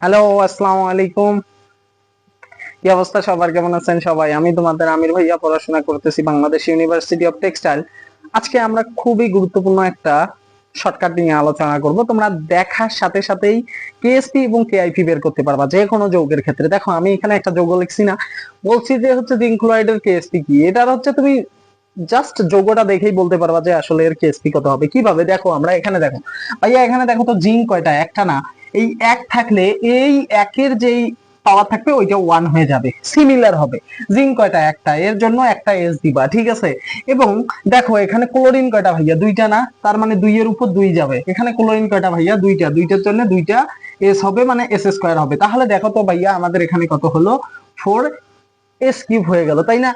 Hello, আসসালামু আলাইকুম। কি অবস্থা সবার, কেমন আছেন সবাই? আমি তোমাদের আমির ভাইয়া, পড়াশোনা করতেছি বাংলাদেশ ইউনিভার্সিটি অফ টেক্সটাইল। আজকে আমরা খুবই গুরুত্বপূর্ণ একটা শর্টকাট নিয়ে আলোচনা করব। তোমরা দেখার সাথে সাথেই কেএসপি এবং কেআইপি বের করতে পারবা যে কোনো যৌগের ক্ষেত্রে। দেখো আমি এখানে একটা যৌগ লিখছি না, বলছি যে হচ্ছে জিঙ্ক ক্লোরাইডের কেএসপি কি। এটার হচ্ছে তুমি জাস্ট যৌগটা দেখেই বলতে পারবা যে আসলে এর কেএসপি কত হবে। কিভাবে দেখো, আমরা এখানে দেখো ভাইয়া, এখানে দেখো তো জিঙ্ক কয়টা, একটা না। এই এক থাকলে এই একের যেই পাওয়ার থাকবে ওইটা ওয়ান হয়ে যাবে, সিমিলার হবে। জিঙ্ক কয়টা, একটা, এর জন্য একটা এস দিবা, ঠিক আছে। এবং দেখো এখানে ক্লোরিন কয়টা ভাইয়া, দুইটা না, তার মানে দুই এর উপর দুই যাবে। এখানে ক্লোরিন কয়টা ভাইয়া, দুইটা, দুইটার জন্য দুইটা এস হবে, মানে এস স্কোয়ার হবে। তাহলে দেখো তো ভাইয়া আমাদের এখানে কত হলো, 4 এস কিউব হয়ে গেল, তাই না?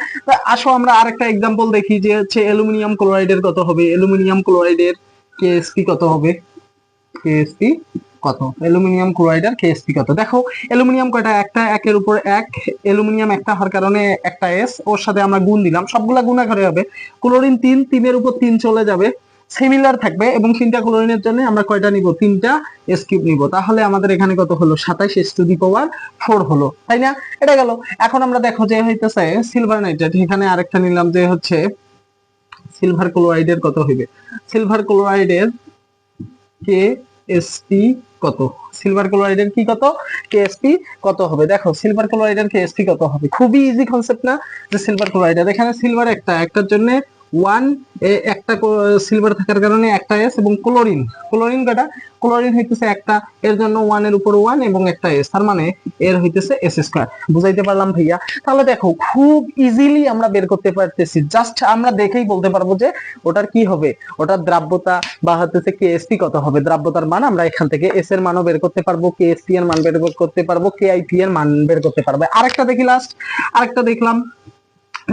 আসো আমরা আরেকটা এক্সাম্পল দেখি যে হচ্ছে অ্যালুমিনিয়াম ক্লোরাইডের কত হবে। অ্যালুমিনিয়াম ক্লোরাইডের কেএসপি কত হবে, কেএসপি কত, অ্যালুমিনিয়াম ক্লোরাইডের কেএসপি কত। দেখো অ্যালুমিনিয়াম কয়টা, একটা, একের উপর এক। অ্যালুমিনিয়াম একটা হওয়ার কারণে একটা এস, ওর সাথে আমরা গুণ দিলাম, সবগুলা গুণাকারে হবে। ক্লোরিন তিন, তিনের উপর তিন চলে যাবে, সিমিলার থাকবে। এবং তিনটা ক্লোরিনের জন্য আমরা কয়টা নিব, তিনটা এস কিউব নিব। তাহলে আমাদের এখানে কত হলো, 27 s⁴ হলো, তাই না? এটা গেল। এখন আমরা দেখো যে হইতেছে সিলভার নাইট্রেট, এখানে আরেকটা নিলাম যে হচ্ছে সিলভার ক্লোরাইডের কত হইবে। সিলভার ক্লোরাইডের কেএসপি কত, সিলভার ক্লোরাইডের কি কত, কেএসপি কত হবে। দেখো সিলভার ক্লোরাইডের কেএসপি কত হবে, খুবই ইজি কনসেপ্ট না? যে সিলভার ক্লোরাইডের, এখানে সিলভার একটা, একটার জন্য ওয়ান, একটা সিলভার থাকার কারণে একটা এস। এবং ক্লোরিন, ক্লোরিন কটা, ক্লোরিন হইতেছে একটা, এর জন্য ওয়ান এর উপর ওয়ান এবং একটা এস, তার মানে এর হইতেছে এস স্কয়ার। বুঝাইতে পারলাম ভাইয়া? তাহলে দেখো খুব ইজিলি আমরা বের করতে পারতেছি, জাস্ট আমরা দেখেই বলতে পারবো যে ওটার কি হবে, ওটার দ্রাব্যতা বা হচ্ছে কেএসপি কত হবে। দ্রাব্যতার মান আমরা এখান থেকে এস এর মানও বের করতে পারবো, কেএসপি এর মান বের করতে পারবো, কেআইপি এর মান বের করতে পারবো। আরেকটা দেখি, লাস্ট আরেকটা দেখলাম,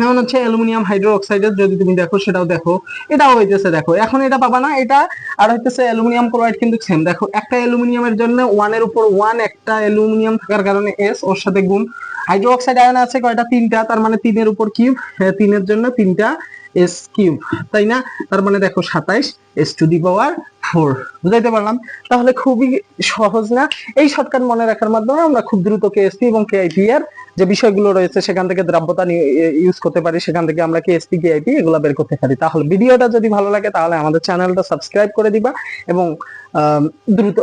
যেমন হচ্ছে অ্যালুমিনিয়াম হাইড্রোক্সাইডের যদি তুমি দেখো, সেটাও দেখো, এটাও হইতেছে, দেখো এখন এটা পাবা না এটা। আর হইতেছে অ্যালুমিনিয়াম ক্লোরাইড কিন্তু সেম। দেখো একটা অ্যালুমিনিয়ামের জন্য ওয়ান এর উপর ওয়ান, একটা অ্যালুমিনিয়াম থাকার কারণে এস, ওর সাথে গুণ। হাইড্রোক্সাইড আয়ন আছে কয়টা, তিনটা, তার মানে তিনের উপর কিউব, তিনের জন্য তিনটা এস কিউব, তাই না? তার মানে দেখো 27 s⁴। বুঝাইতে পারলাম? তাহলে খুবই সহজ না? এই শর্টকাট মনে রাখার মাধ্যমে আমরা খুব দ্রুত কেএসপি এবং কেআইপি এর যে বিষয়গুলো রয়েছে সেখান থেকে দ্রাব্যতা ইউজ করতে পারি, সেখান থেকে আমরা কেএসপি কেআইপি এগুলো বের করতে পারি। তাহলে ভিডিওটা যদি ভালো লাগে তাহলে আমাদের চ্যানেলটা সাবস্ক্রাইব করে দিবা এবং দ্রুত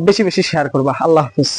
বেশি বেশি শেয়ার করবা। আল্লাহ হাফেজ।